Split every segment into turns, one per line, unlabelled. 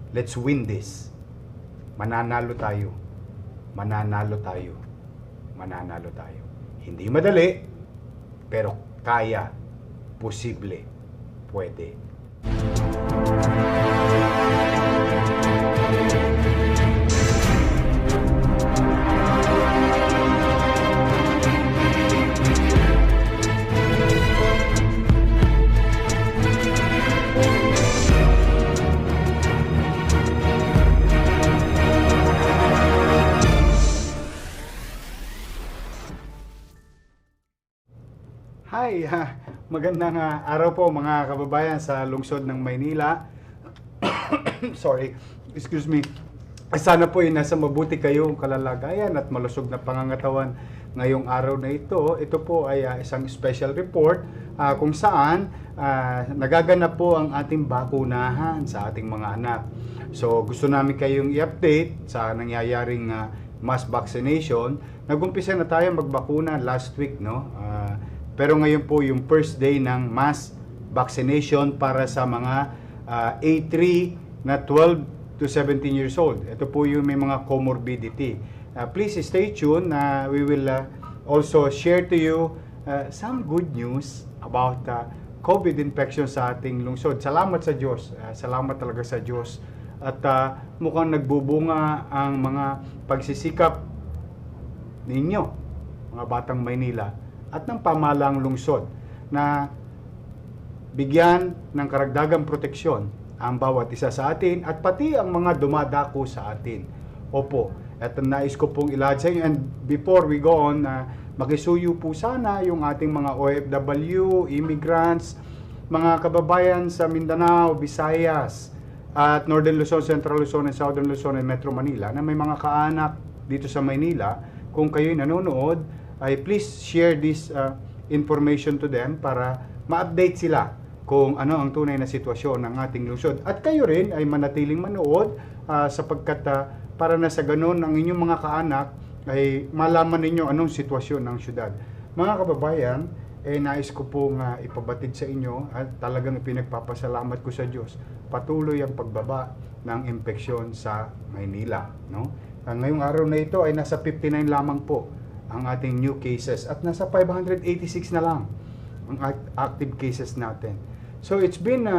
Let's win this. Mananalo tayo. Mananalo tayo. Mananalo tayo. Hindi madali, pero kaya. Posible. Pwede. Hi, magandang araw po mga kababayan sa lungsod ng Maynila. Sorry, excuse me. Sana po ay nasa mabuti kayong kalalagayan at malusog na pangangatawan ngayong araw na ito. Ito po ay isang special report kung saan nagaganap po ang ating bakunahan sa ating mga anak. So gusto namin kayong i-update sa nangyayaring mass vaccination. Nag-umpisa na tayo magbakuna last week, no? Pero ngayon po yung first day ng mass vaccination para sa mga A3 na 12 to 17 years old. Ito po yung may mga comorbidity. Please stay tuned. We will also share to you some good news about COVID infection sa ating lungsod. Salamat sa Diyos. Salamat talaga sa Diyos. At mukhang nagbubunga ang mga pagsisikap ninyo, mga batang Maynila, at ng pamahalang lungsod na bigyan ng karagdagang proteksyon ang bawat isa sa atin at pati ang mga dumadako sa atin. Opo, at nais ko pong ilahad sa inyo. And before we go on, makisuyo po sana yung ating mga OFW, immigrants, mga kababayan sa Mindanao, Visayas, at Northern Luzon, Central Luzon, and Southern Luzon, and Metro Manila na may mga kaanak dito sa Maynila. Kung kayo'y nanonood, ay please share this information to them para ma-update sila kung ano ang tunay na sitwasyon ng ating lungsod. At kayo rin ay manatiling manood sapagkat para na sa ganun ang inyong mga kaanak ay malaman ninyo anong sitwasyon ng syudad. Mga kababayan, nais ko pong ipabatid sa inyo at talagang pinagpapasalamat ko sa Diyos. Patuloy ang pagbaba ng impeksyon sa Maynila. No? Ngayong araw na ito ay nasa 59 lamang po ang ating new cases at nasa 586 na lang ang active cases natin. So it's been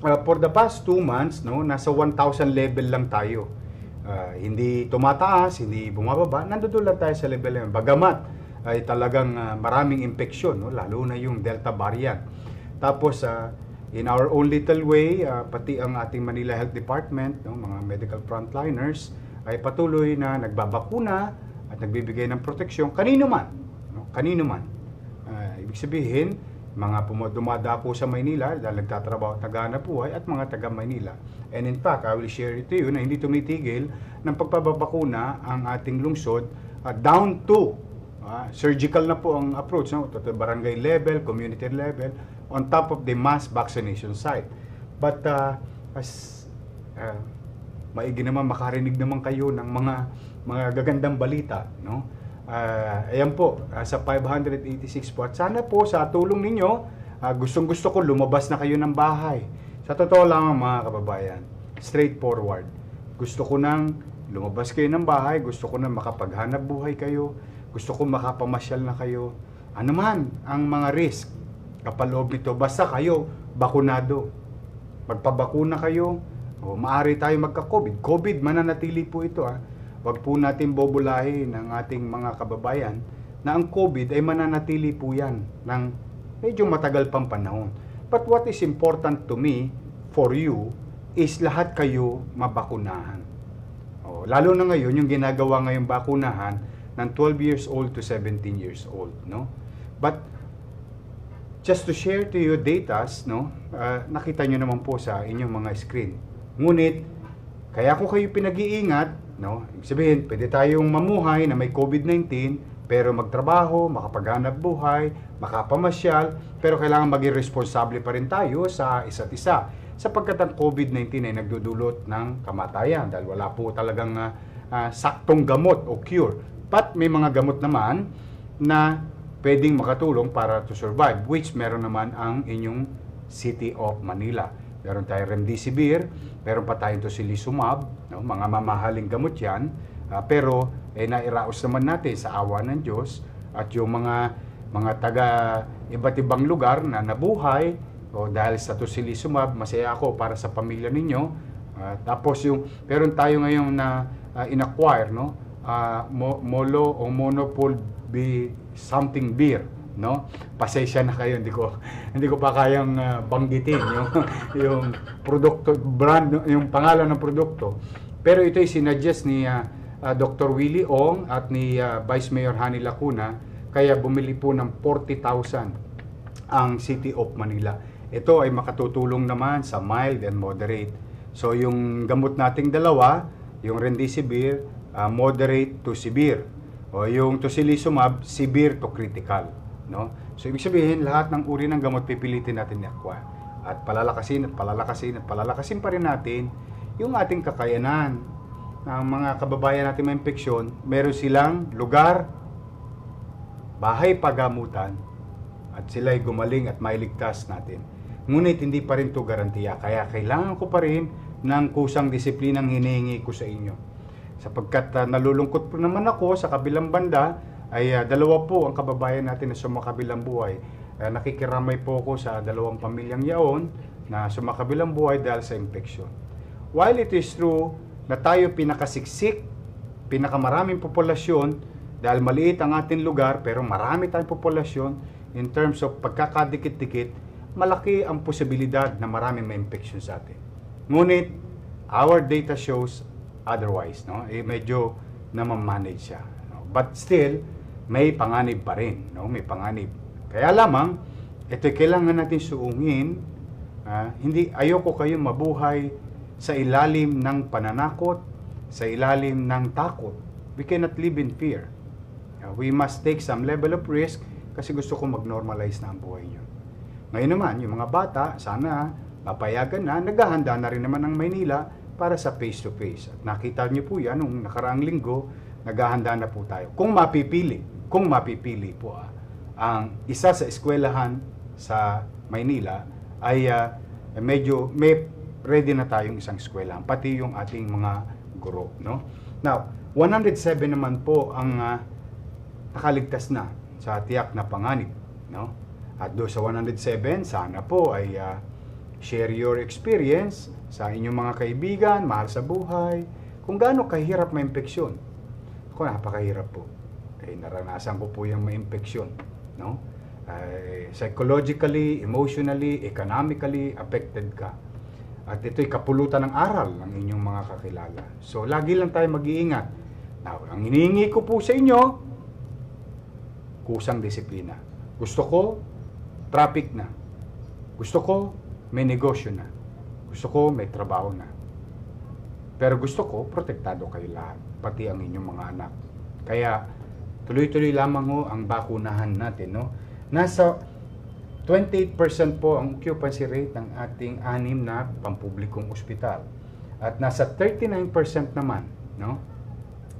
for the past 2 months, no, nasa 1,000 level lang tayo. Hindi tumataas, hindi bumababa, nandoon lang tayo sa level na yun. Bagamat ay talagang maraming impeksyon, no, lalo na yung Delta variant. Tapos in our own little way, pati ang ating Manila Health Department, no, mga medical frontliners ay patuloy na nagbabakuna at nagbibigay ng proteksyon kanino man, no? Kanino man. Ibig sabihin, mga dumadako sa Maynila dahil nagtatrabaho at naghahanap buhay at mga taga Maynila. And in fact, I will share it to you na hindi tumitigil ng pagpapabakuna ang ating lungsod down to surgical na po ang approach, no? To barangay level, community level, on top of the mass vaccination site. But as maigi naman makarinig naman kayo ng mga gagandang balita, no? Ayan po, sa 586 po. At sana po sa tulong ninyo, gustong-gusto ko lumabas na kayo ng bahay. Sa totoo lang mga kababayan, straightforward. Gusto ko nang lumabas kayo ng bahay, gusto ko nang makapaghanap buhay kayo, gusto ko makapamasyal na kayo. Ano man ang mga risk kapaloob nito, basta kayo bakunado. Magpabakuna kayo, o maaari tayo magka-COVID. COVID, mananatili po ito. Wag po natin bobolahin ng ating mga kababayan na ang COVID ay mananatili po yan ng medyo matagal pang panahon. But what is important to me, for you, is lahat kayo mabakunahan. Lalo na ngayon, yung ginagawa ngayong bakunahan ng 12 years old to 17 years old. No? But just to share to you data, no, nakita nyo naman po sa inyong mga screen. Ngunit, kaya ko kayo pinag-iingat, no? Ibig sabihin, pwede tayong mamuhay na may COVID-19, pero magtrabaho, makapaghanap buhay, makapamasyal, pero kailangan maging responsable pa rin tayo sa isa't isa. Sapagkat ang COVID-19 ay nagdudulot ng kamatayan dahil wala po talagang saktong gamot o cure. But may mga gamot naman na pwedeng makatulong para to survive, which meron naman ang inyong City of Manila. meron tayong remdesivir, meron pa tayong tocilizumab, no? Mga mamahaling gamot yan, pero nairaos naman natin sa awa ng Diyos at yung mga taga iba't ibang lugar na nabuhay dahil sa tocilizumab, masaya ako para sa pamilya ninyo. Tapos meron tayo ngayon na in-acquire, no? Molo o monopol something beer, no? Pasensya na kayo, hindi ko pa kayang banggitin yung produkto, brand, yung pangalan ng produkto. Pero ito ay sinuggest ni Dr. Willie Ong at ni Vice Mayor Hani Lacuna, kaya bumili po ng 40,000 ang City of Manila. Ito ay makatutulong naman sa mild and moderate. So yung gamot nating dalawa, yung remdesivir, moderate to severe. O yung tocilizumab, severe to critical, no? So ibig sabihin, lahat ng uri ng gamot pipilitin natin i-acquire. At palalakasin at palalakasin at palalakasin pa rin natin yung ating kakayanan. Ng mga kababayan natin may impeksyon, meron silang lugar, bahay pagamutan, at sila'y gumaling at mailigtas natin. Ngunit hindi pa rin ito garantiya. Kaya kailangan ko pa rin ng kusang disiplinang hinihingi ko sa inyo. Sapagkat nalulungkot po naman ako sa kabilang banda ay dalawa po ang kababayan natin na sumakabilang buhay. Nakikiramay po ako sa dalawang pamilyang yaon na sumakabilang buhay dahil sa infeksyon. While it is true na tayo pinakasiksik, pinakamaraming populasyon dahil maliit ang ating lugar pero marami tayong populasyon in terms of pagkakadikit-dikit, malaki ang posibilidad na maraming may infeksyon sa atin. Ngunit our data shows otherwise, no? Medyo na-manage siya, no? But still, may panganib pa rin, no? May panganib. Kaya lamang, ito kailangan natin suungin. Ayoko kayong mabuhay sa ilalim ng pananakot, sa ilalim ng takot. We cannot live in fear. We must take some level of risk kasi gusto ko mag-normalize na ang buhay nyo. Ngayon naman, yung mga bata, sana mapayagan na, naghahanda na rin naman ang Maynila para sa face-to-face. At nakita niyo po yan, nung nakaraang linggo, naghahanda na po tayo. Kung mapipili po, ang isa sa eskwelahan sa Maynila ay medyo may ready na tayong isang eskwelahan, pati yung ating mga guro, no? Now, 107 naman po ang nakaligtas na sa tiyak na panganib, no? At doon sa 107, sana po ay share your experience sa inyong mga kaibigan, mahal sa buhay, kung gaano kahirap may impeksyon. Ako, napakahirap po. Naranasan ko po yung may impeksyon, no? Psychologically, emotionally, economically, affected ka. At ito'y kapulutan ng aral ng inyong mga kakilala. So, lagi lang tayo mag-iingat. Now, ang hinihingi ko po sa inyo, kusang disiplina. Gusto ko, traffic na. Gusto ko, may negosyo na. Gusto ko, may trabaho na. Pero gusto ko, protektado kayo lahat, pati ang inyong mga anak. Kaya, tuloy-tuloy lamang ho ang bakunahan natin, no? Nasa 28% po ang occupancy rate ng ating 6 na pampublikong ospital. At nasa 39% naman, no?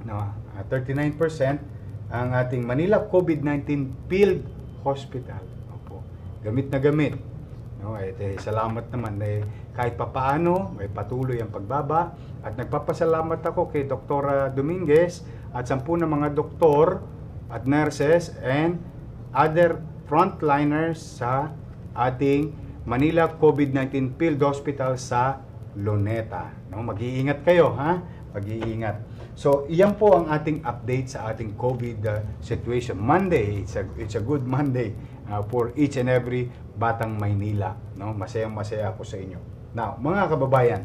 39% ang ating Manila COVID-19 Field Hospital. Opo. Gamit na gamit. No, salamat naman kahit papaano may patuloy ang pagbaba at nagpapasalamat ako kay Dr. Dominguez at 10 na mga doktor at nurses and other frontliners sa ating Manila COVID-19 Field Hospital sa Luneta. No, mag-iingat kayo, ha? Mag-iingat. So, iyan po ang ating update sa ating COVID situation. Monday, it's a good Monday for each and every batang Maynila. No? Masayang-masaya ako sa inyo. Now, mga kababayan,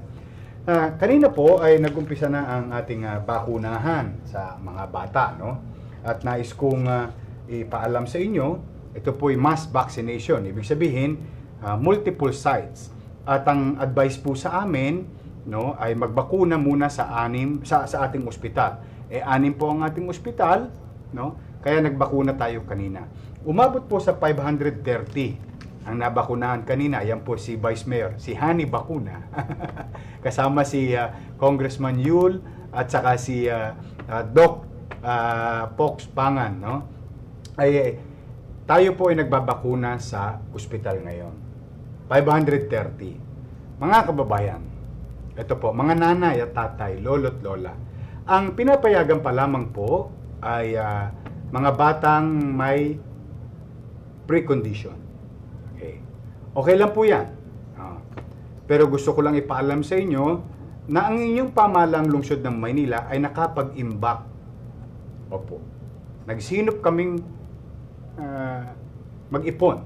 kanina po ay nag-umpisa na ang ating bakunahan sa mga bata. No? At nais kong ipaalam sa inyo, ito po ay mass vaccination. Ibig sabihin, multiple sites. At ang advice po sa amin, no, ay magbakuna muna sa ating ospital. 6 po ang ating ospital, no? Kaya nagbakuna tayo kanina. Umabot po sa 530 ang nabakunahan kanina. Yan po si Vice Mayor, si Hani Bakuna. Kasama si Congressman Yul at saka si Doc Pox Pangan, no? Tayo po ay nagbabakuna sa ospital ngayon. 530. Mga kababayan, ito po, mga nanay at tatay, lolo't lola, ang pinapayagan pa lamang po ay mga batang may precondition. Okay. Okay lang po yan. Pero gusto ko lang ipaalam sa inyo na ang inyong pamahalang lungsod ng Maynila ay nakapag-imbak. Opo. Nagsinop kaming mag-ipon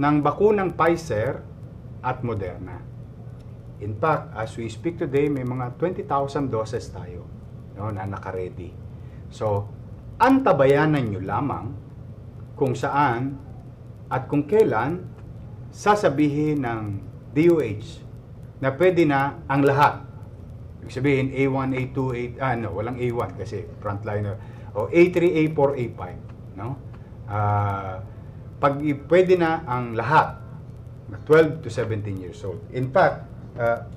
ng bakunang Pfizer at Moderna. In fact, as we speak today, may mga 20,000 doses tayo, no, na naka-ready. So, antabayanan nyo lamang kung saan at kung kailan sasabihin ng DOH na pwede na ang lahat. Ibig sabihin, A1, A2, walang A1 kasi frontliner. O A3, A4, A5. No? Pag pwede na ang lahat, 12 to 17 years old. In fact,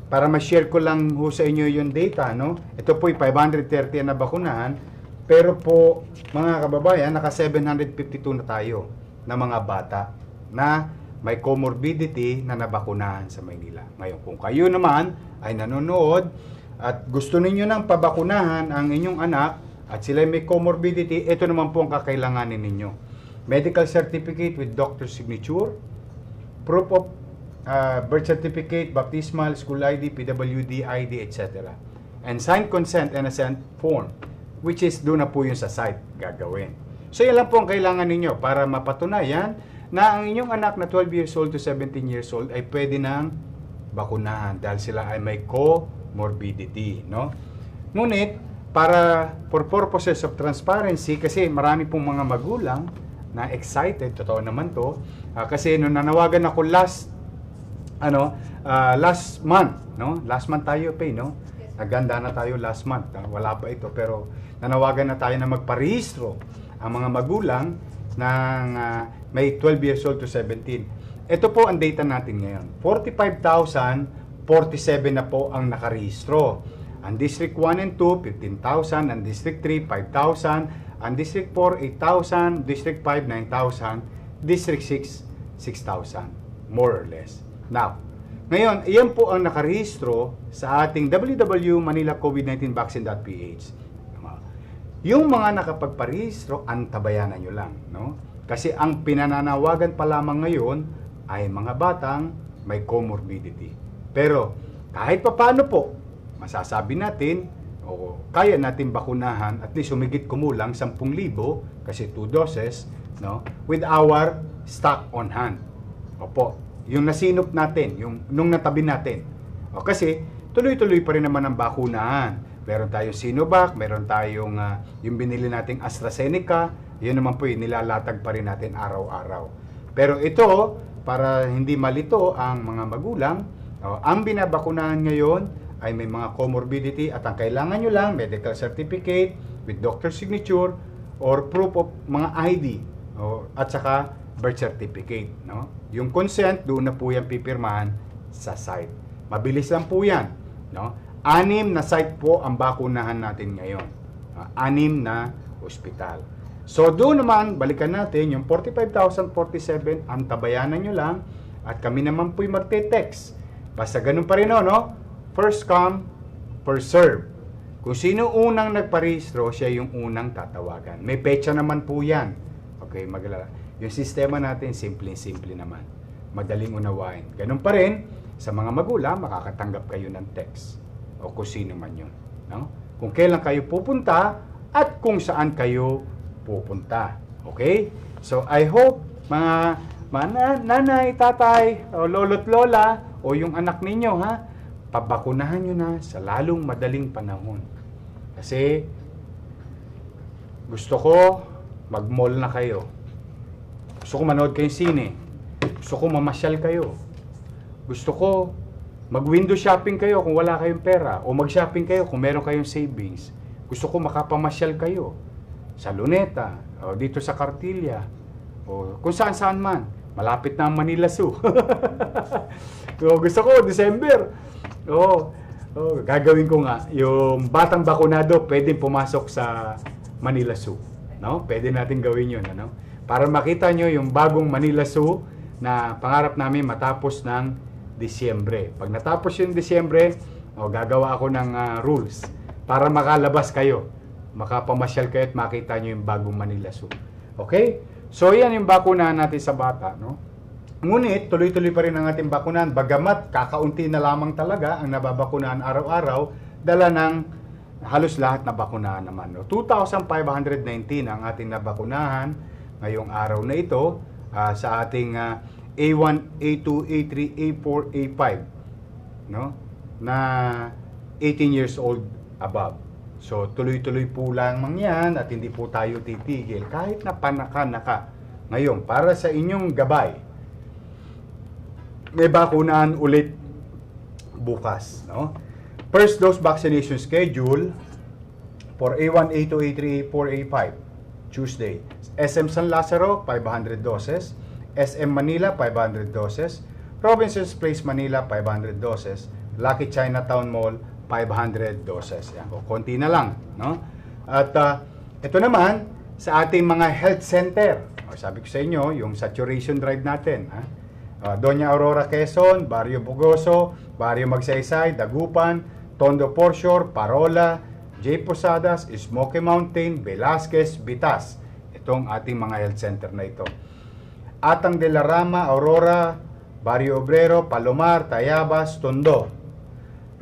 para ma-share ko lang ho sa inyo yung data, no? Ito po'y 530 na bakunahan, pero po, mga kababayan, naka 752 na tayo na mga bata na may comorbidity na nabakunahan sa Maynila. Ngayon, kung kayo naman ay nanonood at gusto ninyo nang pabakunahan ang inyong anak at sila may comorbidity, ito naman po ang kakailanganin ninyo. Medical certificate with doctor's signature, proof of birth certificate, baptismal, school ID, PWD ID, etc. And signed consent and assent form, which is doon na po yung sa site gagawin. So yan lang po ang kailangan ninyo para mapatunayan na ang inyong anak na 12 years old to 17 years old ay pwede nang bakunahan dahil sila ay may comorbidity, no? Ngunit, para for purposes of transparency, kasi marami pong mga magulang na excited, totoo naman to, kasi nung nanawagan ako last month, no? Last month tayo pay, no? Naganda na tayo last month, wala pa ito, pero nanawagan na tayo na magparehistro ang mga magulang ng may 12 years old to 17. Ito po ang data natin ngayon. 45,047 na po ang nakarehistro. Ang District 1 and 2, 15,000. Ang District 3, 5,000. Ang District 4, 8,000. District 5, 9,000. District 6, 6,000. More or less. Now, ngayon, iyan po ang nakarehistro sa ating www.manilacovid19vaccine.ph. Yung mga nakapagparehistro, antabayanan nyo lang, no? Kasi ang pinananawagan pa lamang ngayon ay mga batang may comorbidity. Pero kahit papaano po, masasabi natin o kaya natin bakunahan at least humigit kumulang 10,000 kasi 2 doses, no, with our stock on hand. Opo, yung nasinop natin, yung nung natabi natin. O kasi tuloy-tuloy pa rin naman ang bakunahan. Meron tayong Sinovac, meron tayong yung binili nating AstraZeneca, yun naman po yung nilalatag pa rin natin araw-araw. Pero ito, para hindi malito ang mga magulang, ang binabakunahan ngayon ay may mga comorbidity at ang kailangan nyo lang, medical certificate with doctor signature or proof of mga ID at saka birth certificate. No? Yung consent, doon na po yan pipirmahan sa site. Mabilis lang po yan. No? 6 na site po ang bakunahan natin ngayon. 6 na ospital. So doon naman, balikan natin yung 45,047, antabayanan nyo lang at kami naman po'y magte-text. Basta ganun pa rin, no? First come, first serve. Kung sino unang nagparehistro, siya yung unang tatawagan. May petsa naman po yan. Okay, magalala. Yung sistema natin, simple-simple naman. Madaling unawain. Ganun pa rin, sa mga magulang, makakatanggap kayo ng text. O kung sino man yun. No? Kung kailan kayo pupunta at kung saan kayo pupunta. Okay? So, I hope mga nanay, tatay, o lolo't lola, o yung anak ninyo, pabakunahan nyo na sa lalong madaling panahon. Kasi, gusto ko mag-mall na kayo. Gusto ko manood kayong sine. Gusto ko mamasyal kayo. Gusto ko mag-window shopping kayo kung wala kayong pera. O mag-shopping kayo kung meron kayong savings. Gusto ko makapamasyal kayo sa Luneta, o dito sa Cartilla, o kung saan-saan man. Malapit na ang Manila Zoo. So, gusto ko, December. Gagawin ko nga, yung batang bakunado, pwedeng pumasok sa Manila Zoo. No? Pwede natin gawin yun. Ano? Para makita nyo yung bagong Manila Zoo na pangarap namin matapos ng Disyembre. Pag natapos yung Disyembre, gagawa ako ng rules para makalabas kayo. Makapamasyal kayo at makita nyo yung bagong Manila Zoo. Okay? So, yan yung bakunahan natin sa bata, no? Ngunit, tuloy-tuloy pa rin ang ating bakunahan. Bagamat, kakaunti na lamang talaga ang nababakunahan araw-araw, dala ng halos lahat na bakunahan naman. No? 2,519 ang ating nabakunahan ngayong araw na ito sa ating A1, A2, A3, A4, A5, no? Na 18 years old above. So, tuloy-tuloy po lamang yan at hindi po tayo titigil kahit na panaka-naka. Ngayon, para sa inyong gabay, may bakunahan ulit bukas, no? First dose vaccination schedule for A1, A2, A3, A4, A5, Tuesday. SM San Lazaro, 500 doses. SM Manila, 500 doses. Provinces Place Manila, 500 doses. Lucky Chinatown Mall, 500 doses. Yan, konti na lang, no? At ito naman sa ating mga health center. Sabi ko sa inyo, yung saturation drive natin, Doña Aurora Quezon, Barrio Bugoso, Barrio Magsaysay, Dagupan, Tondo Forshore, Parola, J. Posadas, Smoky Mountain, Velasquez, Bitas. Itong ating mga health center na ito. Atang de la Rama, Aurora, Barrio Obrero, Palomar, Tayabas, Tondo.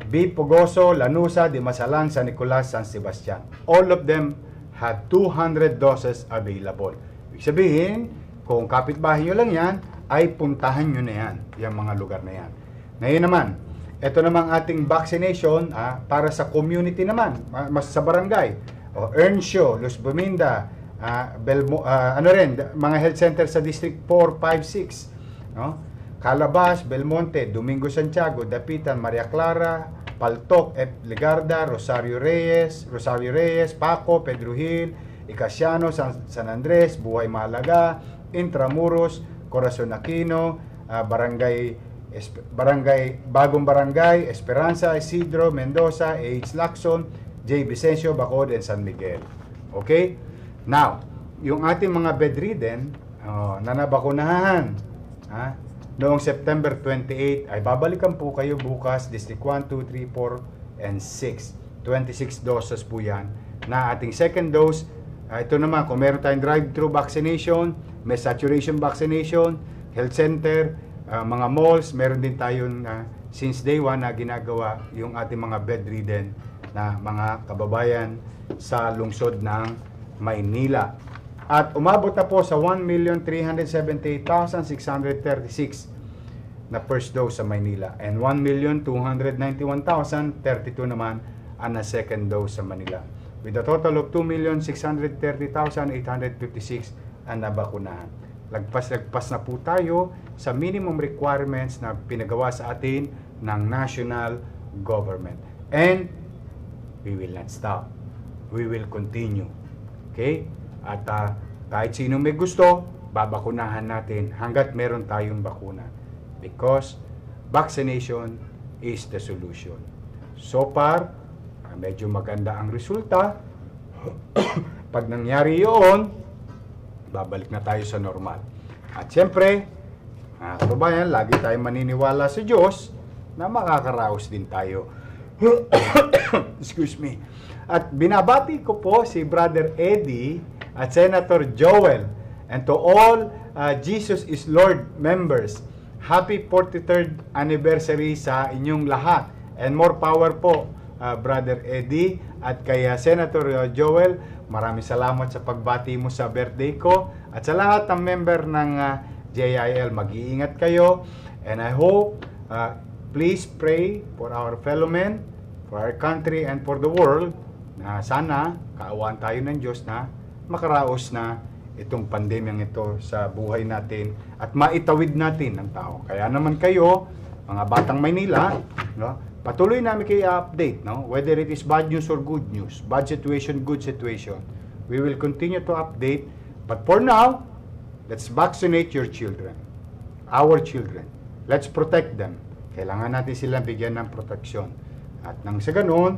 B. Pugoso, Lanusa, Dimasalan, San Nicolas, San Sebastian. All of them had 200 doses available. Ibig sabihin, kung kapitbahay nyo lang yan, ay puntahan nyo na yan, yung mga lugar na yan. Ngayon naman, ito namang ating vaccination para sa community naman, mas sa barangay. Earnshaw, Luz Buminda, mga health center sa District 4, 5, 6. No? Calabas, Belmonte, Domingo Santiago, Dapitan, Maria Clara, Paltok, Legarda, Rosario Reyes, Paco, Pedro Hill, Icasiano, San Andres, Buhay Malaga, Intramuros, Corazon Aquino, Bagong Barangay, Esperanza, Isidro, Mendoza, H. Lacson, J. Vicencio, Bacod, and San Miguel. Okay? Now, yung ating mga bedridden na nabakunahan noong September 28 ay babalikan po kayo bukas, District 1, 2, 3, 4, and 6. 26 doses po yan na ating second dose. Ito naman, kung meron tayong drive-thru vaccination, may saturation vaccination, health center, mga malls, meron din tayong since day 1 na ginagawa yung ating mga bedridden na mga kababayan sa lungsod ng Maynila. At umabot na po sa 1,378,636 na first dose sa Maynila and 1,291,032 naman ang na second dose sa Manila. With a total of 2,630,856 ang nabakunahan. Lagpas na po tayo sa minimum requirements na pinagawa sa atin ng national government. And we will not stop. We will continue. Okay? At kahit sino may gusto, babakunahan natin hanggat meron tayong bakuna. Because vaccination is the solution. So far, medyo maganda ang resulta. Pag nangyari yun, babalik na tayo sa normal. At siyempre, kababayan, lagi tayong maniniwala sa Diyos na makakaraos din tayo. Excuse me. At binabati ko po si Brother Eddie at Senator Joel and to all Jesus is Lord members. Happy 43rd anniversary sa inyong lahat. And more power po, Brother Eddie at kay Senator Joel. Maraming salamat sa pagbati mo sa birthday ko. At sa lahat ng member ng JIL, mag-iingat kayo. And I hope, please pray for our fellow men, for our country, and for the world, na sana, kaawaan tayo ng Diyos na makaraos na itong pandemyang ito sa buhay natin at maitawid natin ng tao. Kaya naman kayo, mga batang Maynila, no, patuloy namin kayo update, no? Whether it is bad news or good news, bad situation, good situation. We will continue to update. But for now, let's vaccinate your children. Our children. Let's protect them. Kailangan natin silang bigyan ng proteksyon. At nang sa ganun,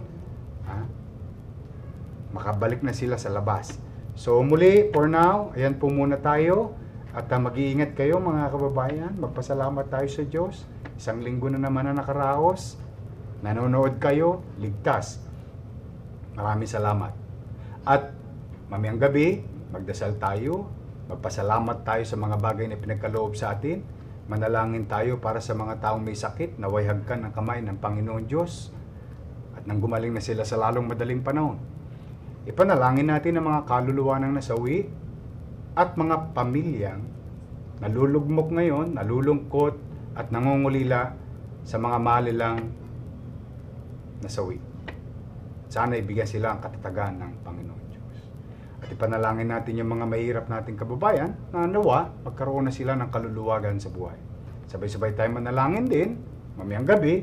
makabalik na sila sa labas. So muli, for now, ayan po muna tayo. At mag-iingat kayo mga kababayan. Magpasalamat tayo sa Diyos. Isang linggo na naman na nakaraos. Nanonood kayo, ligtas. Maraming salamat. At mamayang gabi, magdasal tayo. Magpasalamat tayo sa mga bagay na pinagkaloob sa atin. Manalangin tayo para sa mga taong may sakit. Naway hagkan ang kamay ng Panginoon Diyos. At nang gumaling na sila sa lalong madaling panahon. Ipanalangin natin ang mga kaluluwa ng nasawi at mga pamilyang nalulugmok ngayon, nalulungkot at nangungulila sa mga malilang nasawi. Sana ibigyan sila ang katatagan ng Panginoon Diyos. At ipanalangin natin yung mga mahirap nating kababayan na nawa magkaroon na sila ng kaluluwagan sa buhay. Sabay-sabay tayo manalangin din, mamayang gabi,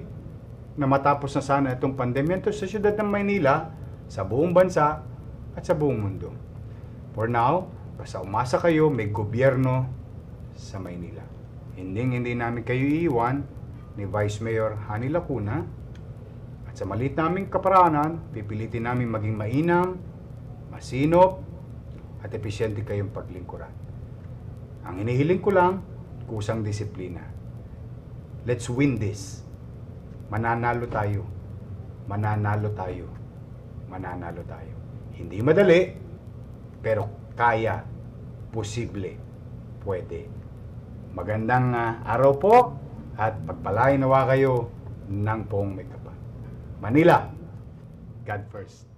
na matapos na sana itong pandemya ito sa siyudad ng Maynila, sa buong bansa, at sa buong mundo. For now, basta umasa kayo, may gobyerno sa Maynila. Hindi namin kayo iiwan ni Vice Mayor Hani Lacuna. At sa maliit naming kaparanan, pipilitin namin maging mainam, masinop, at epesyente kayong paglingkuran. Ang hinihiling ko lang, kusang disiplina. Let's win this. Mananalo tayo. Mananalo tayo. Mananalo tayo. Hindi madali, pero kaya, posible, pwede. Magandang araw po at pagpalain nawa kayo ng poong may kapal. Manila, God first.